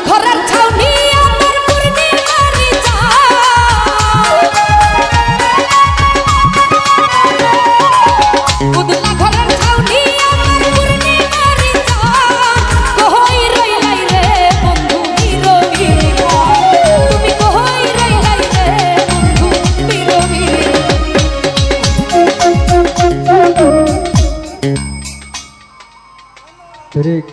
ঘরের ছাউনি আমার পূর্ণিমারি পুতলা ঘরের ছাউনি আমার পূর্ণিমারি কই রইলাই রে বন্ধু বিরোহী তুমি কই রইলাই রে বন্ধু বিরোহী ঠিক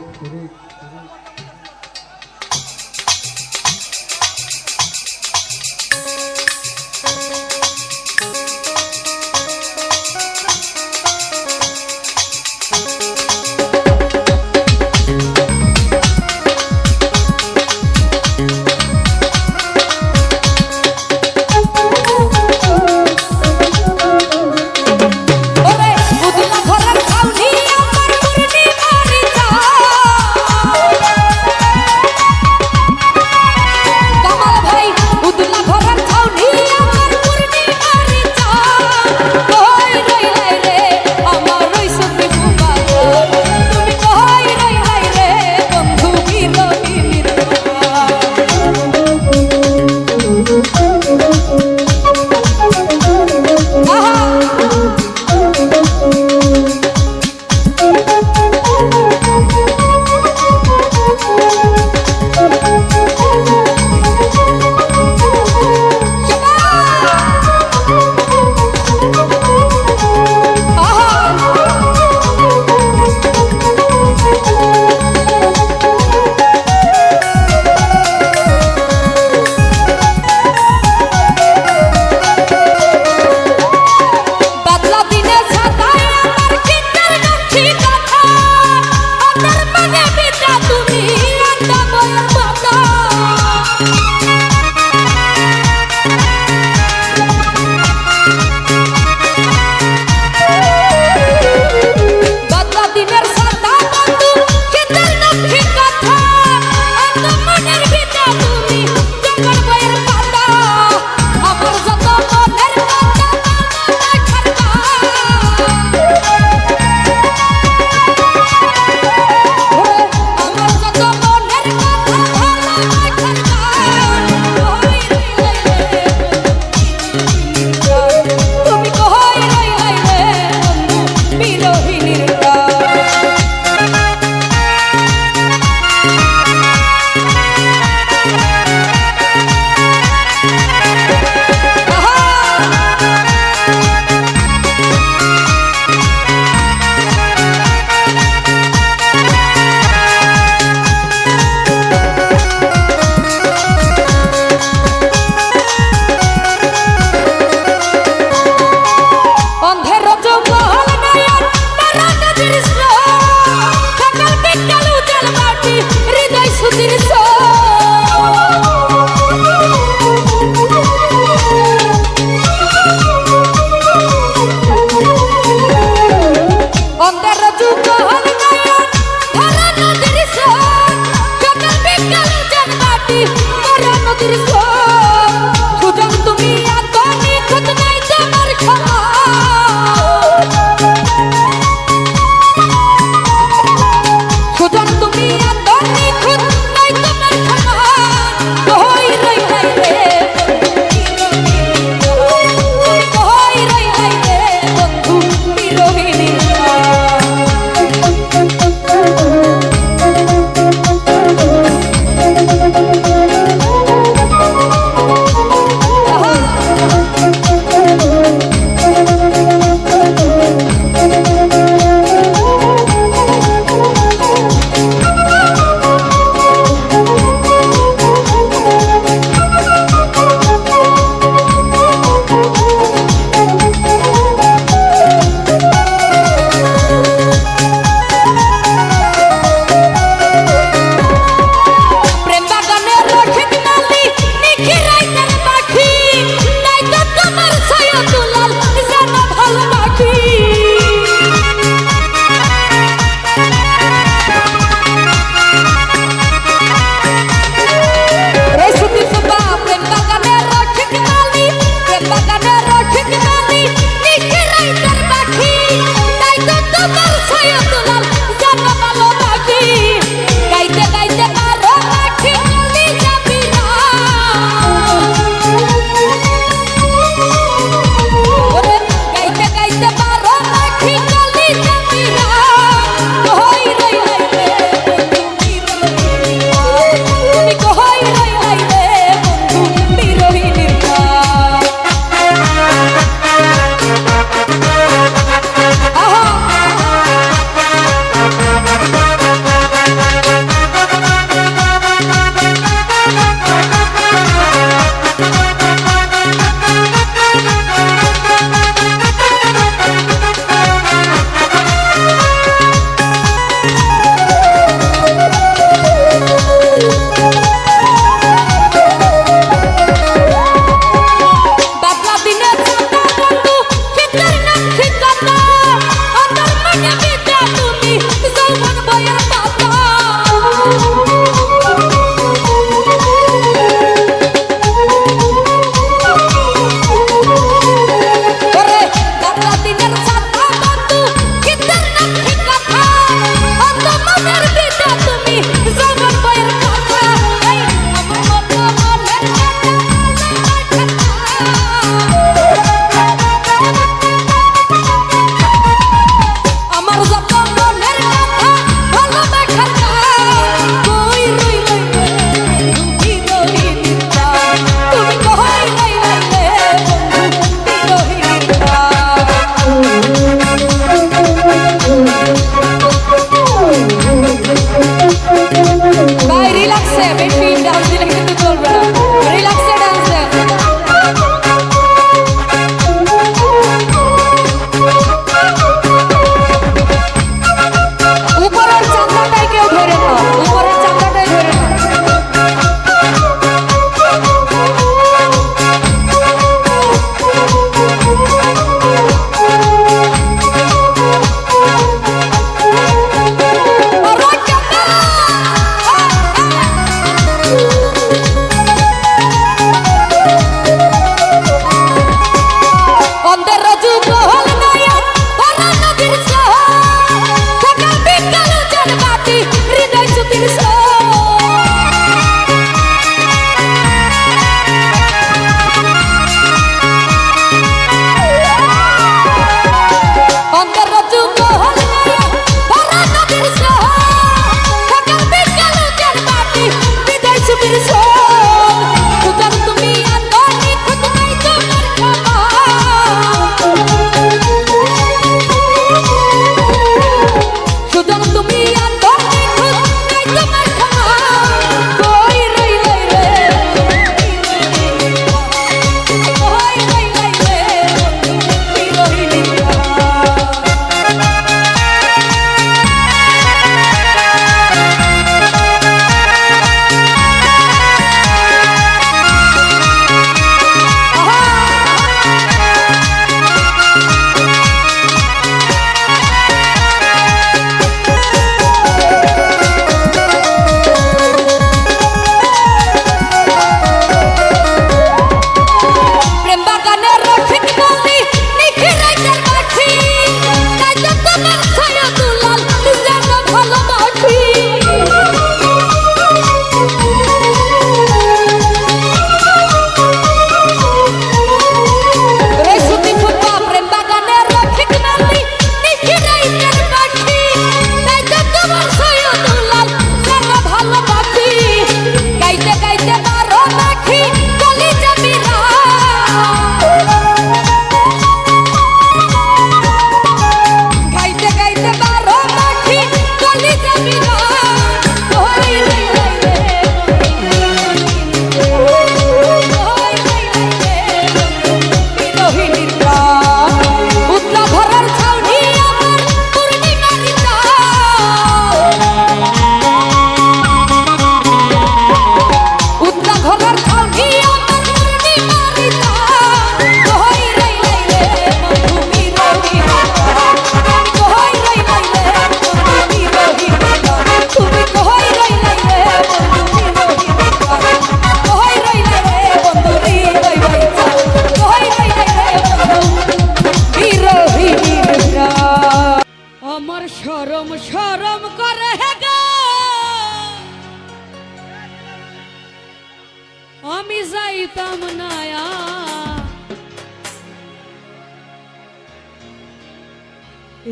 আমি যাইতাম না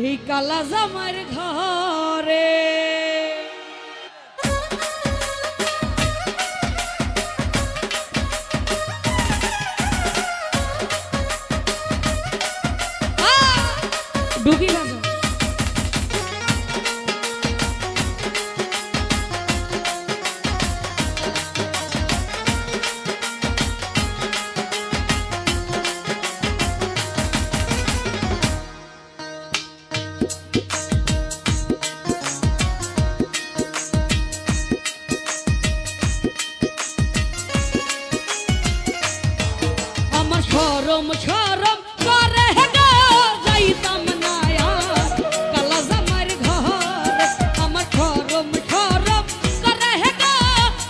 এই কালা জামার ঘরে। ডুগি বাজো আমার শরম শরম করে গো যাইতাম না আর কালা জামার ঘরে। আমার শরম শরম করে গো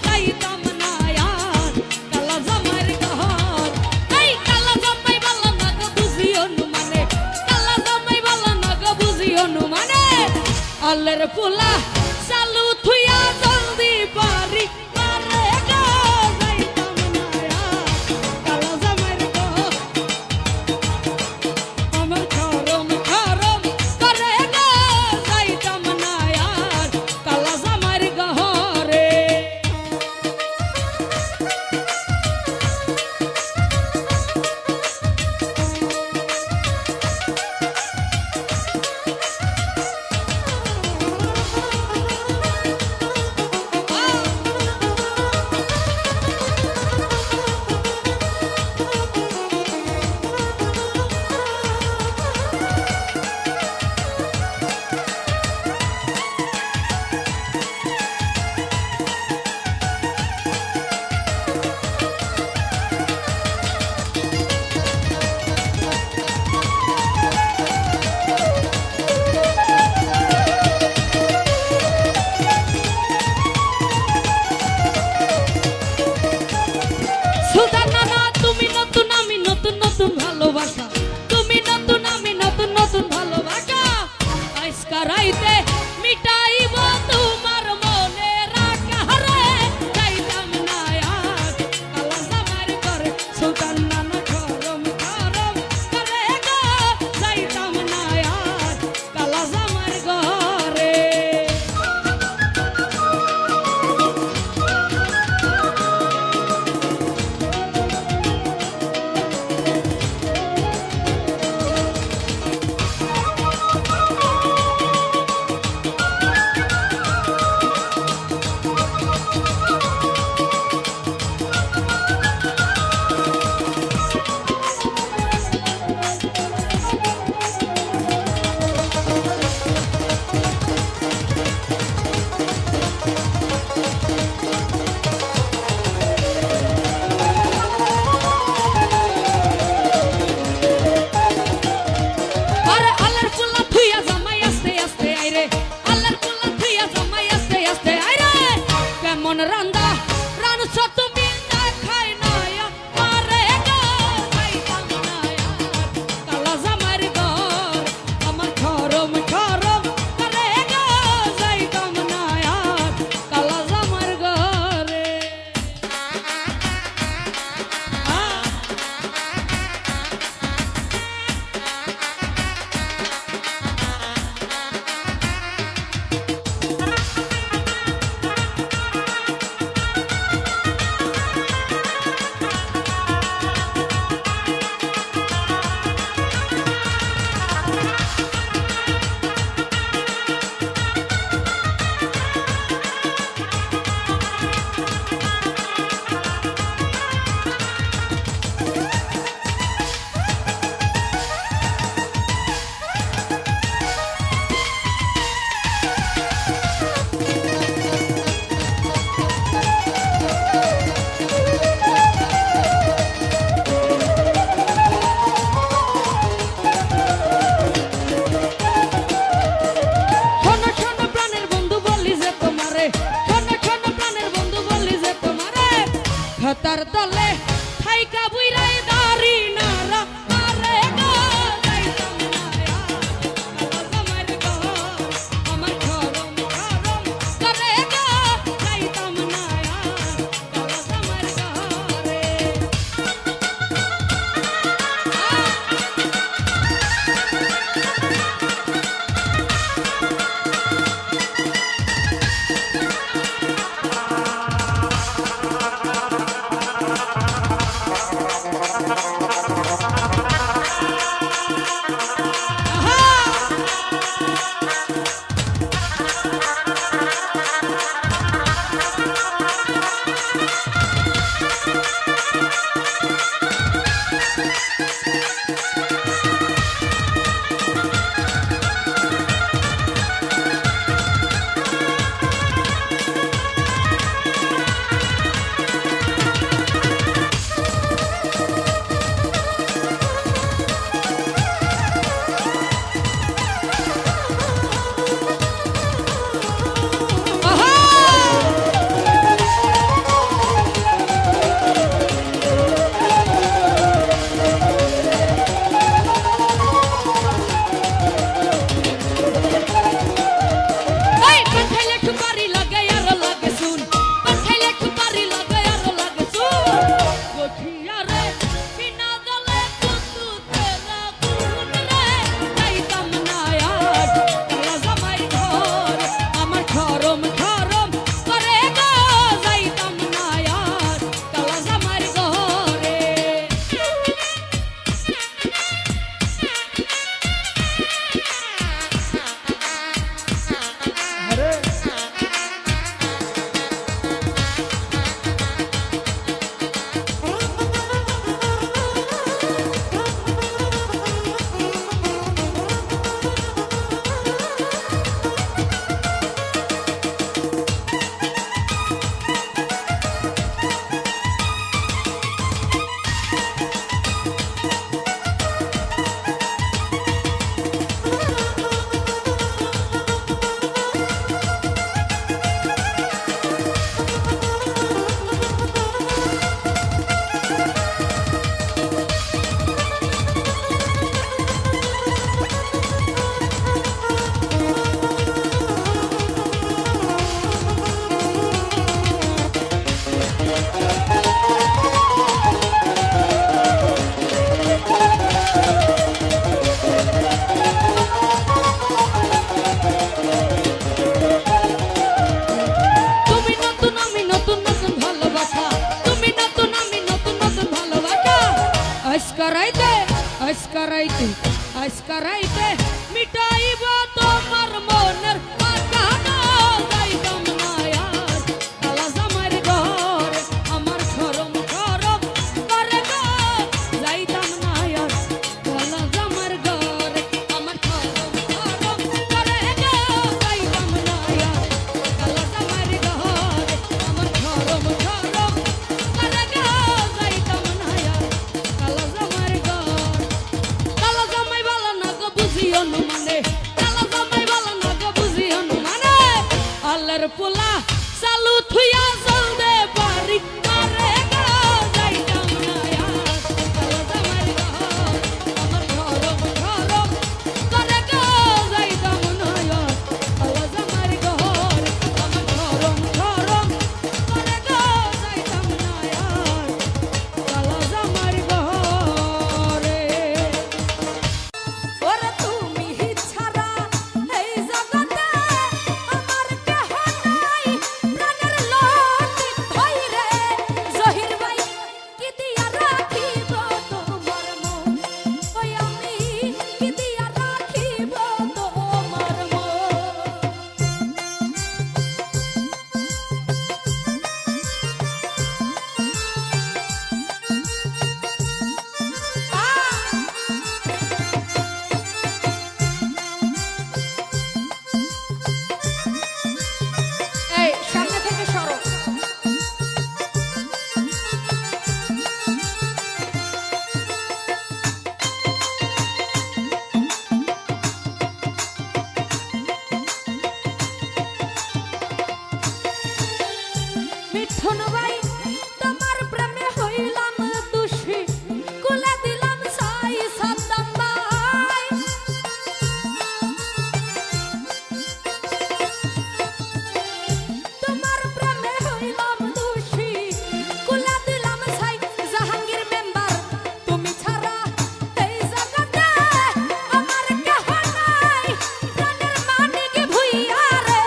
যাইতাম না আর কালা জামার ঘর। এই কালা জামাই বলা না গো বুঝিও নু মানে, কালা জামাই বলা না গো বুঝিও নু মানে। আল্লাহর পোলা চালু থুইয়া জলদি পারি পারে গো যাইতাম না আর কালা জামার ঘর। আমার শরম শরম করে গো যাইতাম না আর কালা জামার ঘরে। সুলতান নানা তুমি নতুন আমি নতুন নতুন ভালোবাসা, তুমি নতুন আমি নতুন নতুন ভালোবাসা। আজকা রাইতে মিটাইব তোমার মনে রাখা রে যাইতাম না আর কালা জামার ঘরে। সুলতান নানা শরম শরম করে গো যাইতাম না আর কালা জামার ঘরে। কেমন রান্দা রানছ তুমি না খাই না পারে গো যাইতাম না আর কালা জামার ঘর। আমার শরম শরম করে গো যাইতাম না আর কালা জামার ঘরে। তার দলে থাইকা বুইরাই দাড়ি নারা আরে গো যাইতাম না কালা জামার ঘর। আমার শরম শরম করে গো যাইতাম না কালা জামার ঘর। রাইতে আজকা রাইতে মিটাইব তোমার মনের আকানো যাইতাম না আর কালা জামাইর ঘরে আমার শরম শরম করে গো যাইতাম না আর কালা জামাইর ঘরে আমার শরম শরম করে গো যাইতাম না আর কালা জামাইর ঘরে আমার শরম শরম করে গো যাইতাম না আর কালা জামাইর ঘরে কালা জামাই ভালো না গো বুঝিও না মানে কালা জামাই ভালো না গো বুঝিও না মানে আল্লাহর পোলা চালু থুইয়া চলতে পারি আরে গো যাইতাম না আর কালা জামাইর ঘর আমার শরম শরম করে গো যাইতাম না আর কালা জামাইর ঘর আমার শরম শরম করে গো যাইতাম না আর কালা জামাইর ঘরে ওরে তুমি ছাড়া এই জগতে আমার কেহ নাই প্রাণের লতি ধইরে জহির ভাই কি দিয়া রাখিব তোমার মন ওই আমি কি দিয়া রাখিব তোমার মন এই সামনে থেকে সরো মিঠুন ভাই তোমার প্রেমে হইলাম দোষী কুলে দিলাম সাই সাদ্দাম ভাই তোমার প্রেমে হইলাম দোষী কুলে দিলাম সাই জাহাঙ্গীর মেম্বার তুমি ছাড়া এই জগতে আমার কেহ নাই প্রাণের মানিক ভুইয়া রে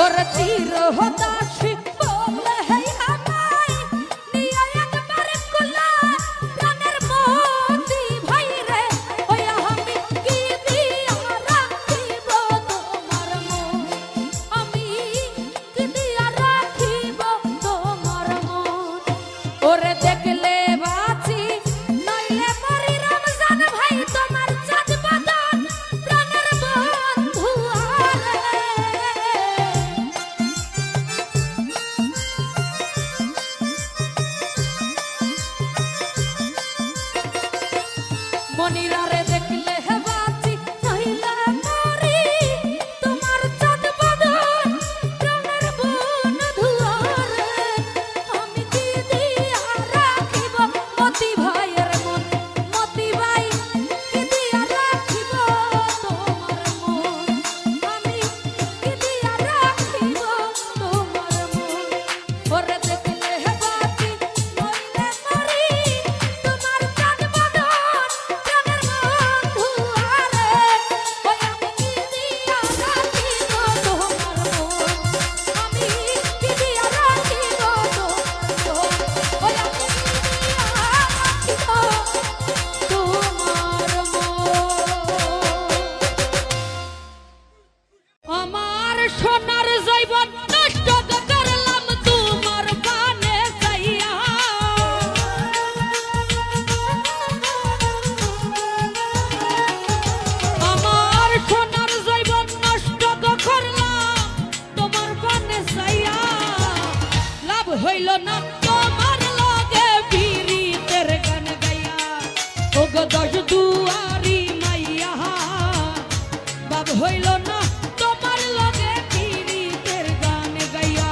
ওর চির হতাশি বলে হেই আমায় নিয়ে একবার কুলা প্রাণের মতি ভাই রে ওই আমি কি দিয়া রাখিব তোমার মন আমি কি দিয়া রাখিব তোমার মন ওরে দেখলে বাঁচি নইলে মরি রমজান ভাই তোমার চাঁদ বাদন প্রাণের বন্ধু আরে মনিরারে দেখলে হে বাঁচি নইলে মরি তোমার চাঁদ বাদন প্রাণের বন্ধু আরে আমি কি দিয়া রাখিব মতি ভাইয়ের মন মতি ভাই কি দিয়া রাখিব তোমার মন আমি কি দিয়া রাখিব তোমার মন ওরে দেখলে হে বাঁচি নইলে মরি তোমার চাঁদ বাদন প্রাণের বন্ধু আরে ওই আমি কি দিয়া রাখিব তোমার মন আমি কি দিয়া রাখিব তোমার মন ওই আমি কি দিয়া রাখিব তোমার মন আমার সোনার জৈবন নষ্ট করলাম তোমার বানে চাইয়া আমার সোনার জৈবন নষ্ট করলাম তোমার বানে চাইয়া লাভ হইল না তোমার লগে পীড়িতের গান গাইয়া ও গো দশ দুয়ারি মাইয়া বাব হইল না তোমার লগে পীড়িতের গান গাইয়া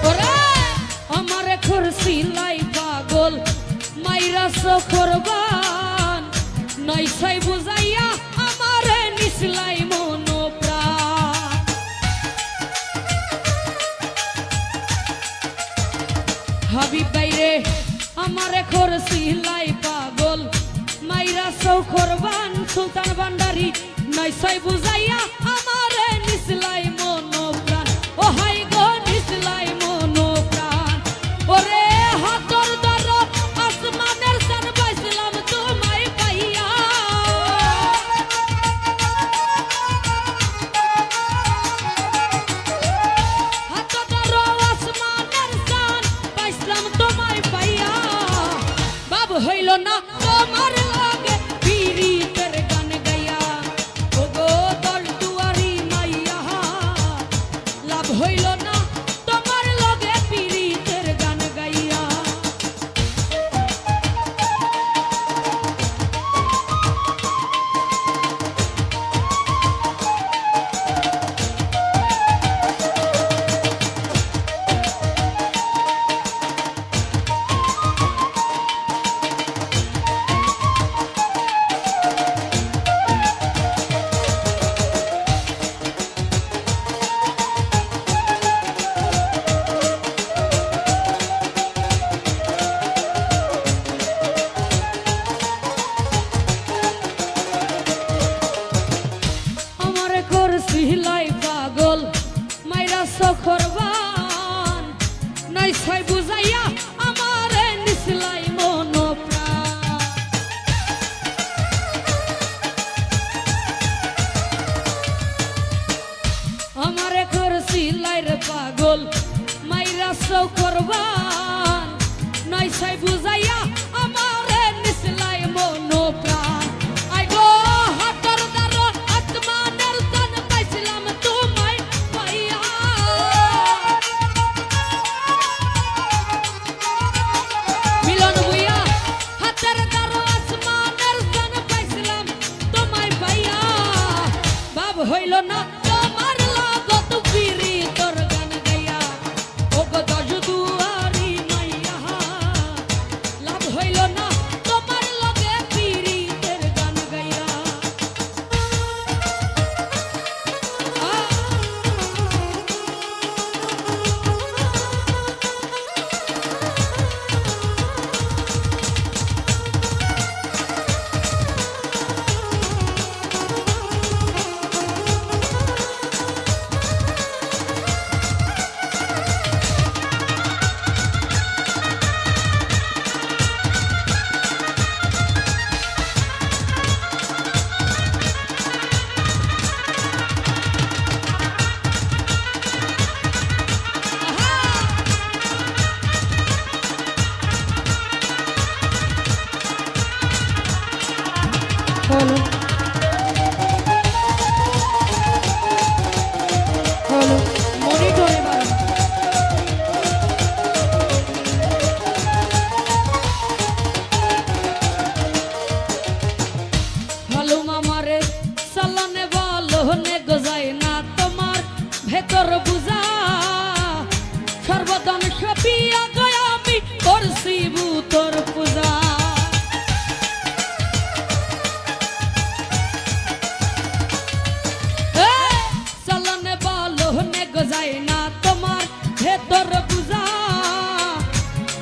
ওরে আমারে খুরসিলাই পাগল মাইরা সখরবান নইসাই বুঝাইয়া আমারে নিসলাই মন প্রাণ হাবিব বাইরে আমারে খুরসিলাই পাগল মাইরা সখরবান সুলতান ভান্ডারি নইসাই বুঝাইয়া আমারে নিসলাই মন প্রাণ ও হাই গো নিসলাই মন প্রাণ ওরে হাতর দর আসমানের সান পাইছিলাম তোমায় পাইয়া হাতর দর আসমানের সান পাইছিলাম তোমায় পাইয়া বাব হইল না তোমার লগে পীড়িতের গান গাইয়া ও গো দশ দুয়ারি মাইয়া লাভ হইল না তোমার লগে পীড়িতের গান গাইয়া আমারে করছিলাই পাগল মাইরা সখরবান নাইছাই বুঝাইয়া আমারে নিসলাই মন প্রাণ আমারে করছিলাই রে পাগল মাইরা সখরবান নাইছাই বুঝাইয়া আমারে নিসলাই মন প্রাণ আই গো হাতর দার আত্মানের জান পাইছিলাম তোমায় পাইয়া মিলন বুইয়া হাতের দার আসমানের জান পূজা সর্বদান সপিয়া গয় আমি করছি তোর পূজা চলনে বলনে গজাই না তোমার ভেতর পূজা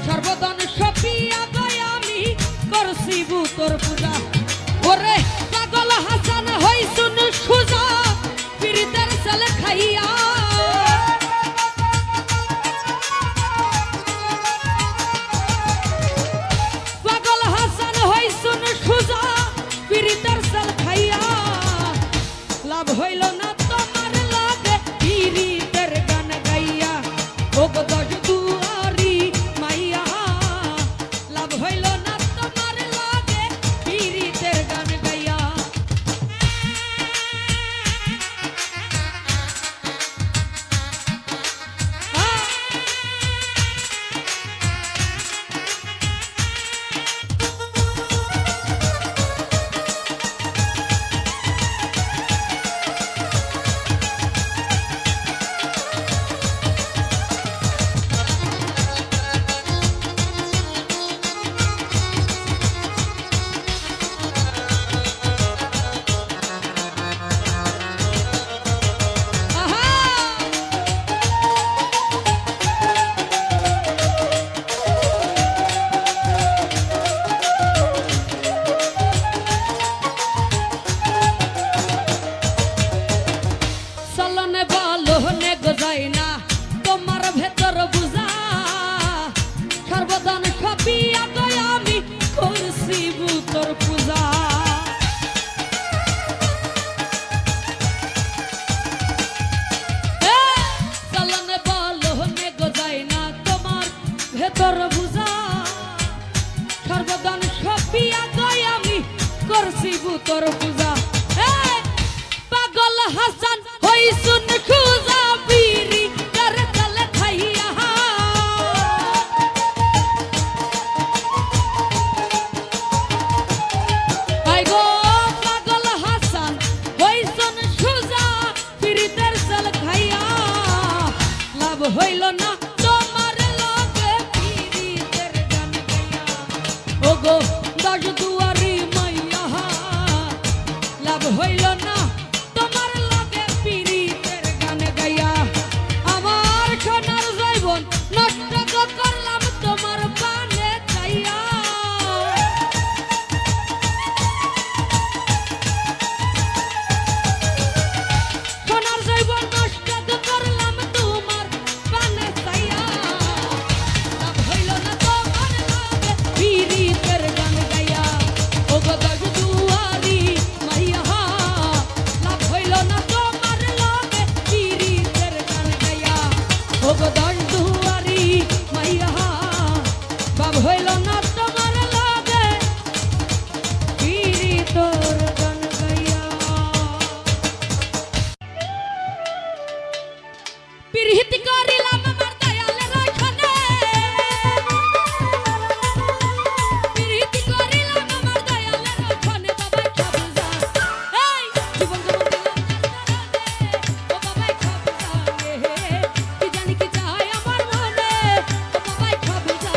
সর্বদান সপিয়া গয় আমি করছি তোর পূজা ওরে পাগল হাসান হই শুনু সুজা পিরিতের ছেলে খাইয়া পাগল হাসান হই শুনু সুজা পিরিতের ছেলে খাইয়া লাভ হইল না তোমার লাগে পিরিতের গান গাইয়া ও গো দশ দুয়ারি মাইয়া লাভ হইল না তোমার লাগে পিরিতের গান গাইয়া চলনে বলনে গজাই না তোমার ভেতর বুঝা সর্বদান সপিয়া গয় আমি করছি তোর পূজা চলনে বলনে গজাই না তোমার ভেতর বুঝা সর্বদান সপিয়া গয় আমি করছি তোর পূজা পাগল হাসান হই শুন খুজা বিরি কর চল খাইয়া আই গো পাগল হাসান হই শুন খুজা বিরি কর চল খাইয়া লাভ হইল না তোমার লগে পিরিতের গান গাইয়া ও গো দশ দুয়ারি মাইয়া লাভ হইল না তোমার লগে পিরিতের গান গাইয়া আমার সোনার জৈবন নষ্ট করলাম তোমার পানে চাইয়া সোনার জৈবন নষ্ট করলাম তোমার পানে চাইয়া লাভ হইল না তোমার লগে পিরিতের গান গাইয়া ও গো দশ দুয়ারি মাইয়া লাভ হইল না তোমার লগে পিরিতের গান গাইয়া ও গো দশ দুয়ারি মাইয়া লাভ হইল না তোমার লগে পিরিতের গান গাইয়া পিরিতি করিলাম আমার দয়ালের ওখানে পিরিতি করিলাম আমার দয়ালের ওখানে বাবাই খাবুজা এই জীবন জীবন দিলাম ও বাবাই খাবুজা কি জানি কি চাই আমার মনে ও বাবাই খাবুজা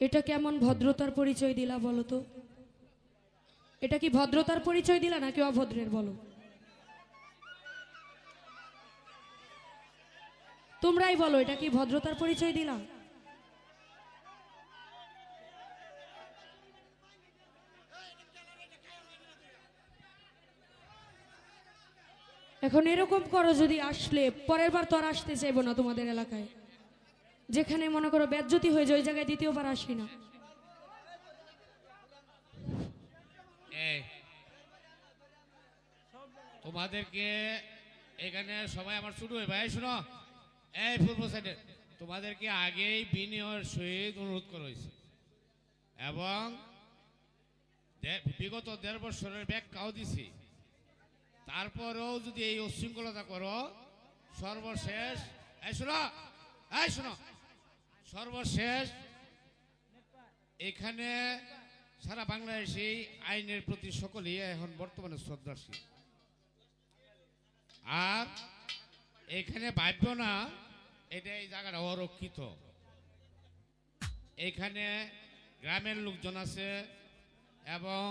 এটা কেমন ভদ্রতার পরিচয় দিলা বলো তো? এটা কি ভদ্রতার পরিচয় দিলা নাকি অভদ্রের বলো? তোমরাই বলো, এটা কি ভদ্রতার পরিচয় দিলা? এখন এরকম করো যদি, আসলে পরের বার তো আর আসতে চাইবো না তোমাদের এলাকায়। যেখানে মনে করো বেজ্জতি হয়ে যায় ওই জায়গায় দ্বিতীয়বার আসি না। তোমাদেরকে এখানে সবাই আমার শুরু হয় ভাই, শুনো এই পূর্ব সাইডে তোমাদেরকে আগেই বিনয়ের সহিত অনুরোধ করা হয়েছে এবং বিগত 1.5 বছরের ব্যাখ্যাও দিছি। তারপরেও যদি এই উচ্ছৃঙ্খলতা করো, সর্বশেষ এই শোনো সর্বশেষ এখানে সারা বাংলাদেশে আইনের প্রতি সকলেই এখন বর্তমানে শ্রদ্ধাশীল। আর এখানে ভাবব না এটা এই জায়গাটা অরক্ষিত। এখানে গ্রামের লোকজন আছে এবং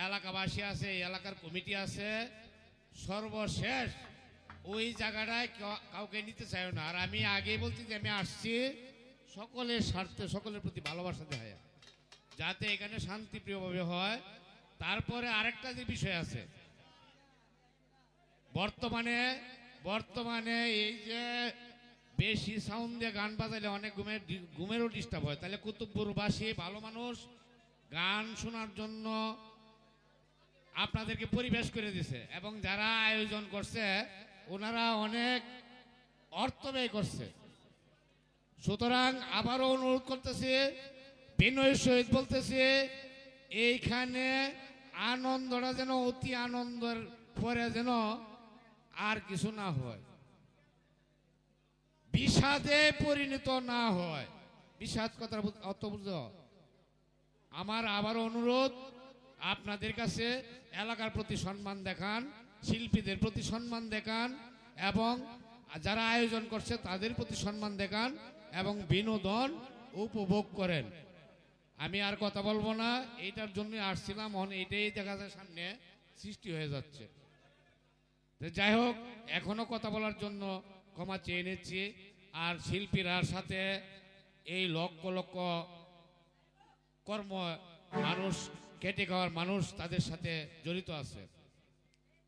এলাকাবাসী আছে, এই এলাকার কমিটি আছে। সর্বশেষ ওই জায়গাটায় কাউকে নিতে চাই না। আর আমি আগেই বলছি যে আমি আসছি সকলের স্বার্থে, সকলের প্রতি ভালোবাসা দেয় যাতে এখানে শান্তিপ্রিয়ভাবে হয়। তারপরে আরেকটা যে বিষয় আছে, বর্তমানে এই যে বেশি সাউন্ড দিয়ে গান বাজাইলে অনেক ঘুমেরও ডিস্টার্ব হয়। তাহলে কুতুবপুরবাসী ভালো মানুষ গান শোনার জন্য আপনাদেরকে পরিবেশ করে দিছে এবং যারা আয়োজন করছে ওনারা অনেক অর্থ ব্যয় করছে। সুতরাং আবারও অনুরোধ করতেছি, বিনয়ের সহিত বলতেছি, এইখানে আনন্দটা যেন অতি আনন্দের পরে যেন আর কিছু না হয়, বিষাদে পরিণত না হয়। বিষাদ কথার অর্থ বুঝো? আমার আবার অনুরোধ আপনাদের কাছে, এলাকার প্রতি সম্মান দেখান, শিল্পীদের প্রতি সম্মান দেখান এবং যারা আয়োজন করছে তাদের প্রতি সম্মান দেখান এবং বিনোদন উপভোগ করেন। আমি আর কথা বলবো না, এইটার জন্য আসছিলাম, এটাই দেখা যায় সামনে সৃষ্টি হয়ে যাচ্ছে। যাই হোক, এখনো কথা বলার জন্য ক্ষমা চেয়ে নিচ্ছি। আর শিল্পীরার সাথে এই লক্ষ লক্ষ কর্ম মানুষ, কেটে খাওয়ার মানুষ তাদের সাথে জড়িত আছে।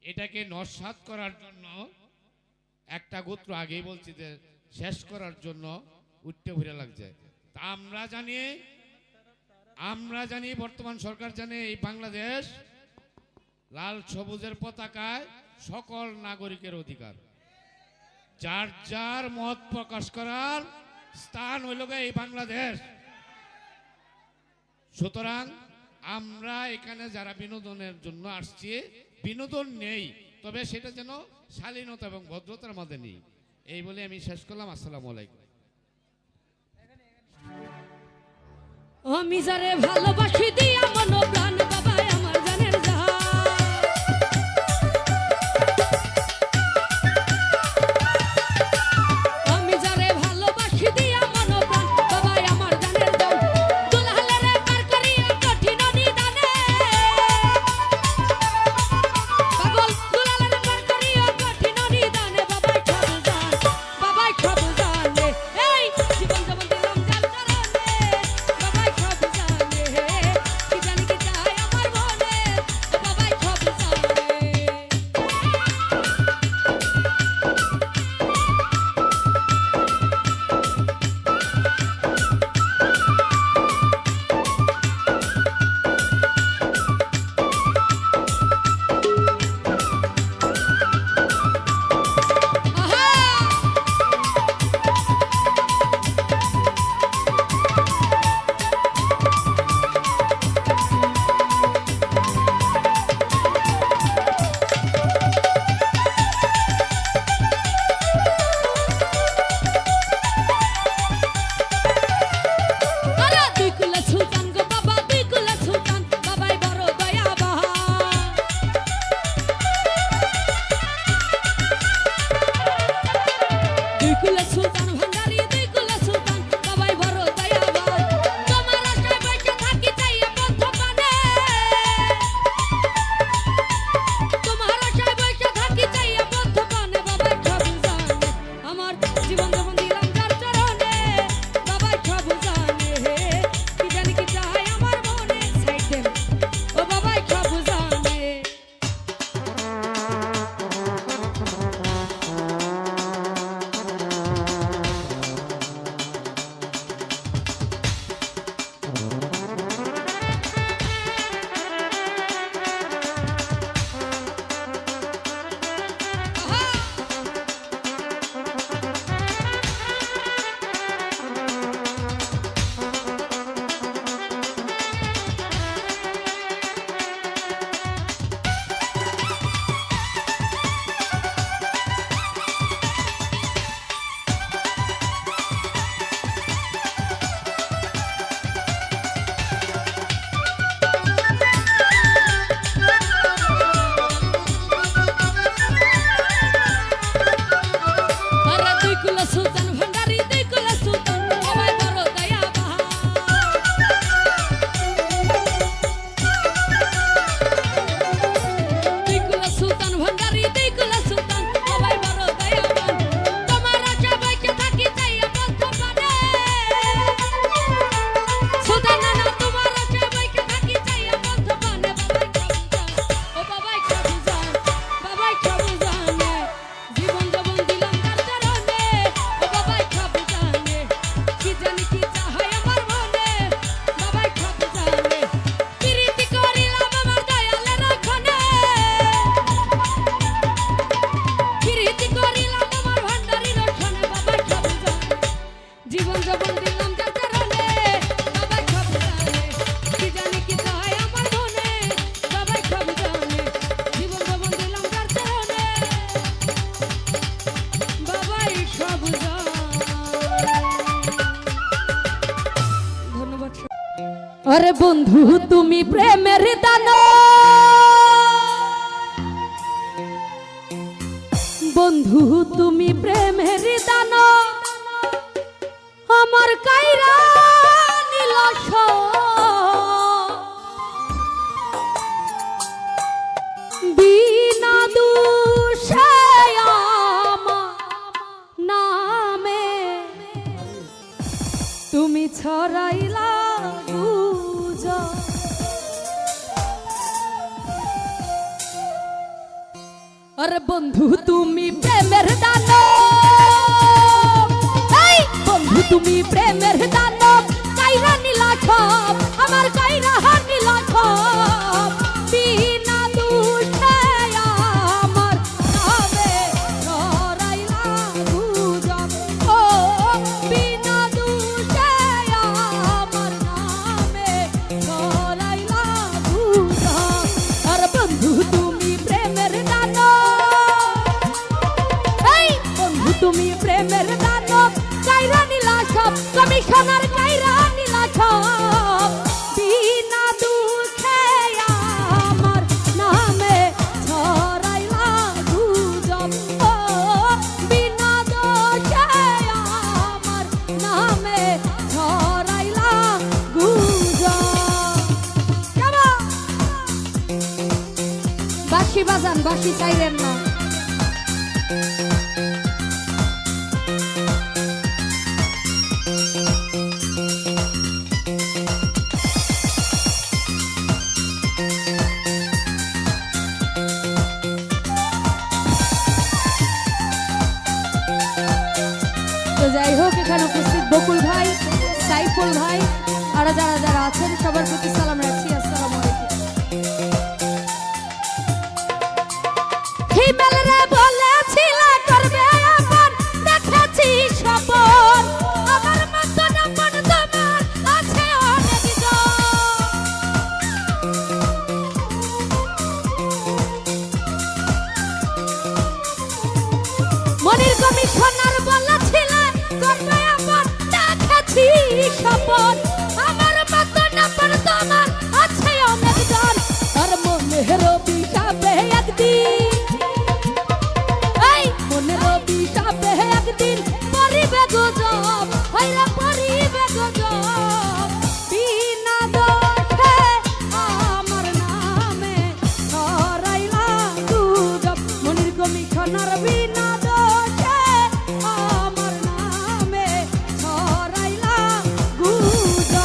এটাকে নস্যাৎ করার জন্য একটা গোত্র আগেই বলছি যে শেষ করার জন্য উঠতে ঘুরে লাগছে। তা আমরা জানি বর্তমান সরকার জানে এই বাংলাদেশ লাল সবুজের পতাকায় সকল নাগরিকের অধিকার, যার যার মত প্রকাশ করার স্থান হইল এই বাংলাদেশ। সুতরাং আমরা এখানে যারা বিনোদনের জন্য আসছি, বিনোদন নেই, তবে সেটা যেন শালীনতা এবং ভদ্রতার মধ্যে নেই। এই বলে আমি শেষ করলাম। আসসালামু আলাইকুম। আমি যারে ভালোবাসি দিয়া মন প্রাণ বাবাই আমার জানের জাহান, আমি যারে ভালোবাসি দিয়া মন প্রাণ বাবাই আমার জানের জান, দুলালের পার করিয়া কঠিন নিদানে পাগল, দুলালের পার করিয়া কঠিন নিদানে বাবাই সব জানে এই জীবন যেমন দিলাম জান জানে বাবাই সব জানে, কি জানি কি আরে বন্ধু তুমি প্রেমের দানো, বন্ধু তুমি প্রেমের দানো, আমার কাইরা নীলাশ বিনা দোষে আমার নামে তুমি ছড়াইলা গুজব। আরে বন্ধু তুমি প্রেমের দানো, এই বন্ধু তুমি প্রেমের দানো, কাইরা নীলা সব আমার কাইরা নীলা সব বিনা দোষে আমার নামে ছড়াইলা গুজব। ও বিনা দোষে আমার নামে ছড়াইলা গুজব। আর বন্ধু তুমি প্রেমের দানো, এই বন্ধু তুমি প্রেমের দানো, কাইরা নীলা সব কমিশনার কাইরা নীলা সব বিনা দুঃখে আমার নামে ছড়াইলা গুজব। ও বিনা দোষে আমার নামে ছড়াইলা গুজব। কেমন বাঁশি বাজান, বাঁশি চাইলেন না। তো যাই হোক, এখানে উপস্থিত বকুল ভাই, সাইফুল ভাই, আর যারা যারা আছেন সবার প্রতি সালাম রাখছি। আসসালামু আলাইকুম। হিমেল রে বলেছিল করবে আপন, দেখেছি সপন, আমার মতো আপন তোমার আছে অনেক জন। মনির কমিশনার বলেছিল করবে আপন, দেখেছি সপন, আমার মতো আপন তোমার আছে অনেক জন। আর মনের অভিশাপে একদিন, এই মনের অভিশাপে একদিন পরিবে গজব, হইরা পরিবে গজব। বিনা দোষে আমার নামে ছড়াইলা গুজব। মনির কমিশনার বিনা দোষে আমার নামে ছড়াইলা গুজব।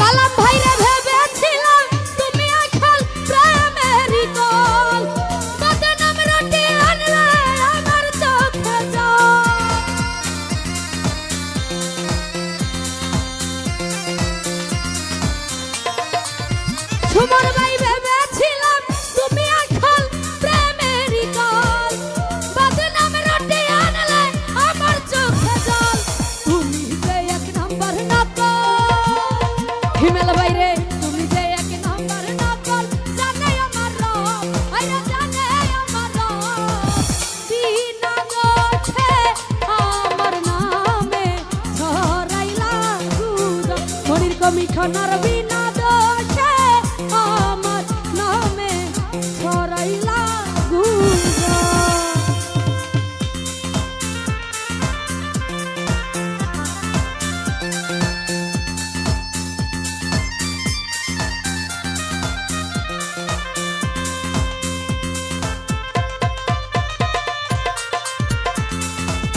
কালাম ভাইরে ভেবেছিলাম তুমি আসল প্রেমেরই কল, বদনাম রটি আনলে আমার চোখে জল। সুমন ভাই ভেবেছিলাম তুমি আসল প্রেমেরই কল, বদনাম রটি আনলে আমার চোখে জল। তুমি যে এক নাম্বার নকল, হিমেল বাইরে তুমি যে এক নাম্বার নকল, জানে আমার রব, আইরা জানে আমার রব। বিনা দোষে আমার নামে ছড়াইলা গুজব। মনির কমিশনার বিনা দোষে আমার নামে ছড়াইলা গুজব।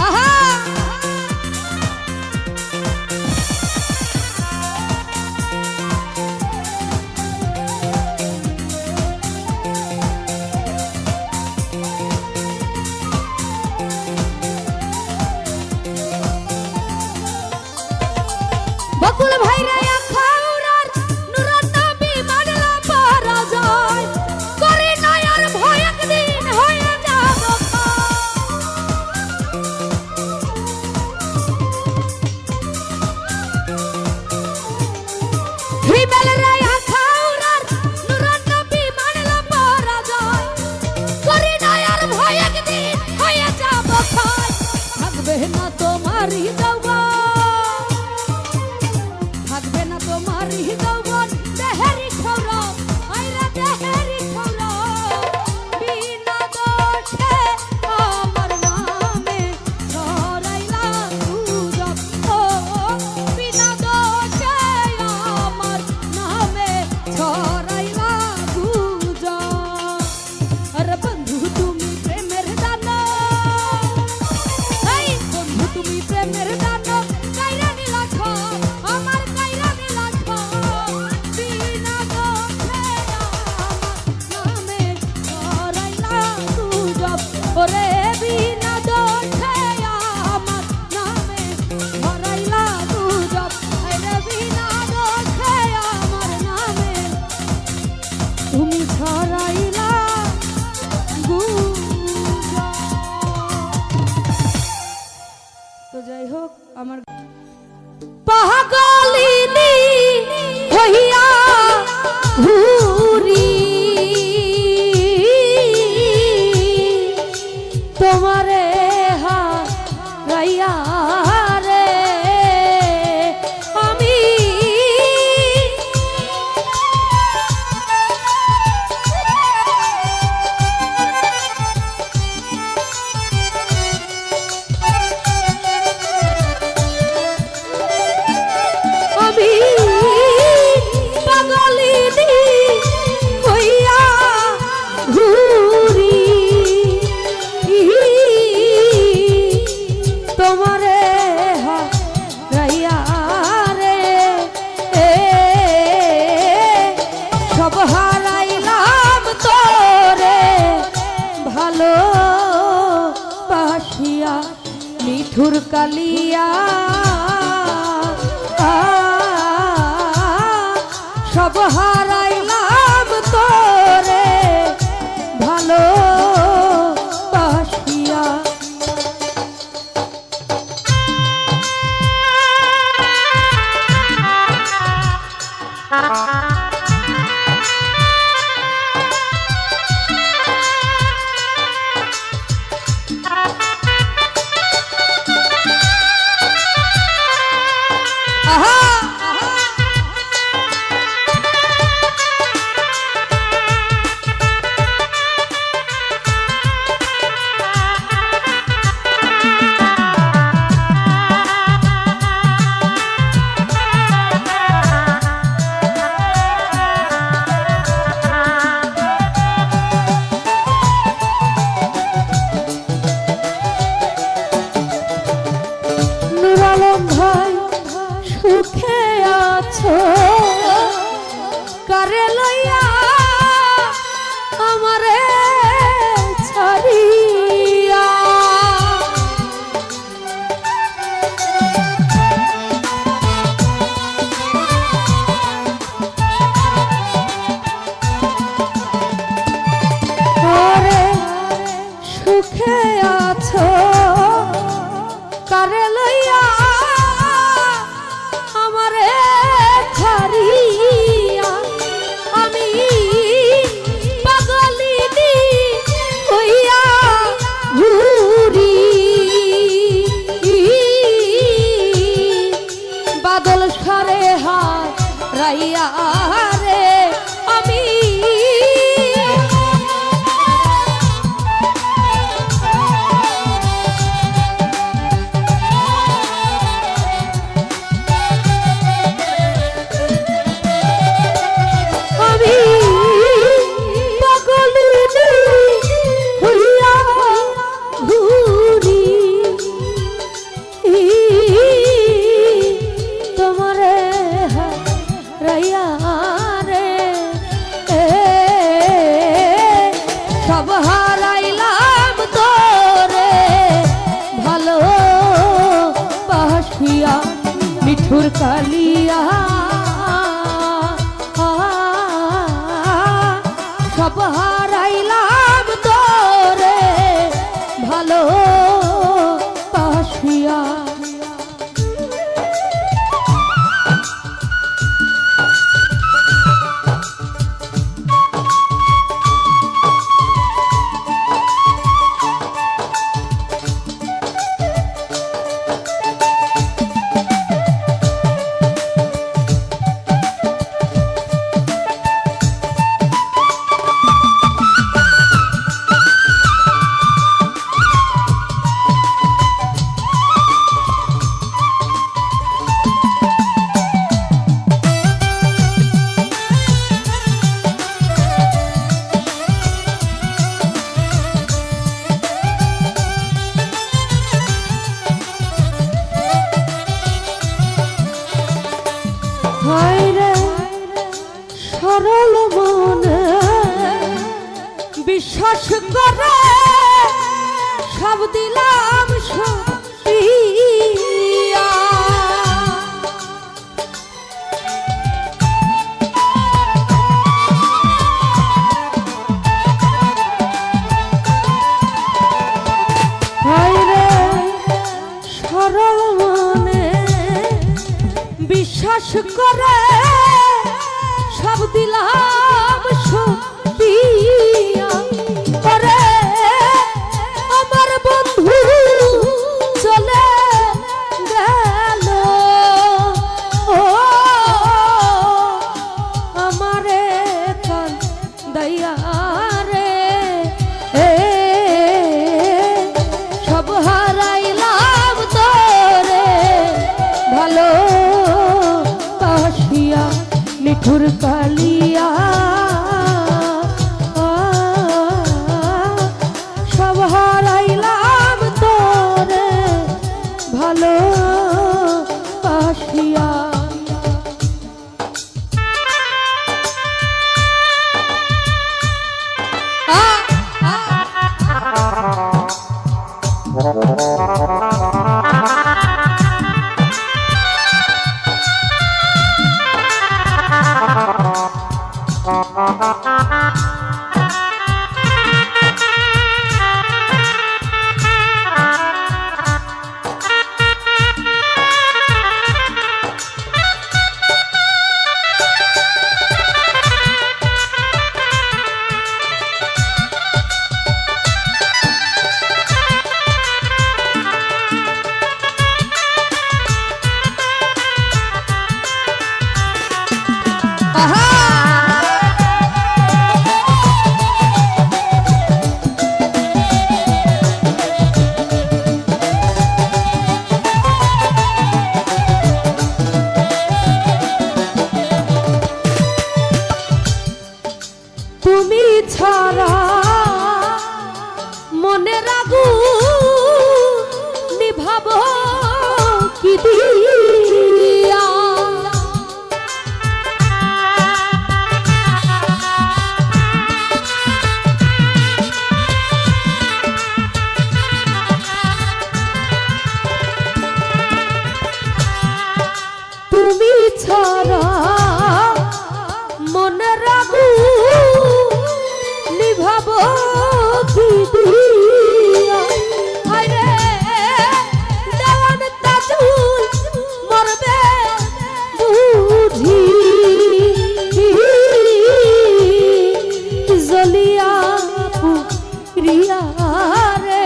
আহা বকুল ভাইরা খাউরার নুরাত নবী মানলা পরাজয় করি নয় আর ভয় একদিন হয়ে যাব হিমেল রে খাউরার নুরাত নবী মানলা পরাজয় করি নয় আর ভয় একদিন হয়ে যাব থাকবে না তোমার যৌবন থাকবে না তোমার যৌবন দেহেরি খৌরব আইরা দেহেরি খৌরব বিনা দোষে আমার নামে ছড়াইলা গুজব ও বিনা দোষে আমার নামে ছড়াইলা গুজব আরে বন্ধু তুমি প্রেমের দানা এই বন্ধু তুমি প্রেমের দানা কাইরা নিলা খাও আমার কাইরা নিলা খাও বিনা দোষে আমার নামে ছড়াইলা গুজব ওরে বিনা দোষে আমার নামে ছড়াইলা গুজব আরে বিনা দোষে আমার নামে তুমি ছড়াইলা গুজব। তো যাই হোক আমার পাগলিনী হইয়া ঘুরি তোমারে হারাইয়া রে আমি আমি পাগলিনী হইয়া ঘুরি তোমারে হারাইয়া রে সব হারাইলাম তোরে ভালো বাসিয়া মিঠুর কালিয়া সব হারাইলাম তোরে ভালো বাসিয়া সুখে আছো কারে লইয়া আমারে ছাড়িয়া ওরে সুখে আছো কারে লইয়া ছাড়িয়া আমি পাগলিনী হইয়া ঘুরি বাদল সারে হারাইয়া রে আমি মিঠুর কালিয়া বিশ্বাস করে সব দিলাম সইয়া হায়রে সরল মনে বিশ্বাস করে সব দিলাম সইয়া করে আমার বন্ধু চলে গেল ও আমারে কান্দাইয়া রে সব হারাইলাম তোরে ভালো বাসিয়া নিঠুর কালিয়া সব হারাইলাম তোরে ভালো বাসিয়া তুমি ছাড়া মনে রাগু নিভাবো কি দিয়া তুমি ছাড়া মনে রাগু নিভাবো কি দিয়া হায়রে দেওয়ান তাজুল মরবে বুঝি জলিয়া প্রিয়া রে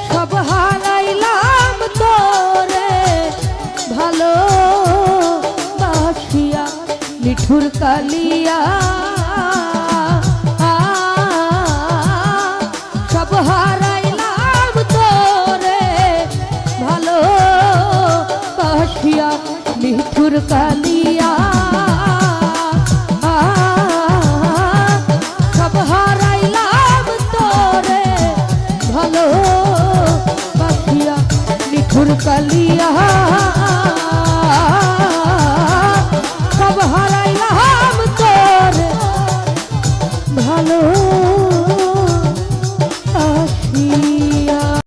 সব হারাইলাম তোরে ভালো বাসিয়া নিঠুর কালিয়া সব হারাইলাম তোরে ভালো বাসিয়া নিঠুর কালিয়া সব হারাইলাম তোরে ভালো বাসিয়া নিঠুর কালিয়া সব হারাইলাম তোরে ভালো